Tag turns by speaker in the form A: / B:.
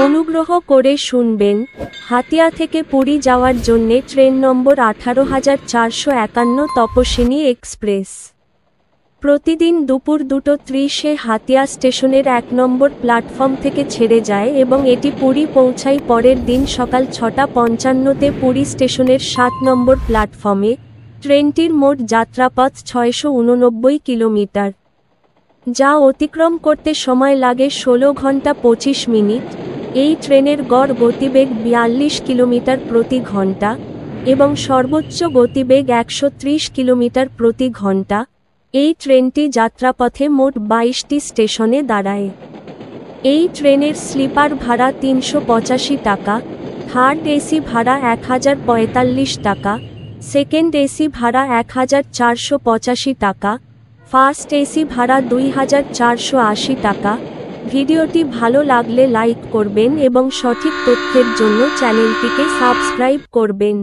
A: অনুগ্রহ করে শুনবেন, হাতিয়া থেকে পুরী যাওয়ার জন্যে ট্রেন নম্বর 18451 তপস্বিনী এক্সপ্রেস প্রতিদিন দুপুর 2:30-এ হাতিয়া স্টেশনের 1 নম্বর প্ল্যাটফর্ম থেকে ছেড়ে যায় এবং এটি পুরী পৌঁছায় পরের দিন সকাল 6:55-তে পুরী স্টেশনের 7 নম্বর প্ল্যাটফর্মে। ট্রেনটির মোট যাত্রাপথ 689 কিলোমিটার, যা অতিক্রম করতে সময় লাগে 16 ঘন্টা 25 মিনিট। এই ট্রেনের গড় গতিবেগ 42 কিলোমিটার প্রতি ঘন্টা এবং সর্বোচ্চ গতিবেগ 130 কিলোমিটার প্রতি ঘন্টা। এই ট্রেনটি যাত্রাপথে মোট 22টি স্টেশনে দাঁড়ায়। এই ট্রেনের স্লিপার ভাড়া 385 টাকা, থার্ড এসি ভাড়া 1045 টাকা, সেকেন্ড এসি ভাড়া 1485 টাকা, ফার্স্ট এসি ভাড়া 2480 টাকা। ভিডিওটি ভালো লাগলে লাইক করবেন এবং সঠিক তথ্যের জন্য চ্যানেলটিকে সাবস্ক্রাইব করবেন।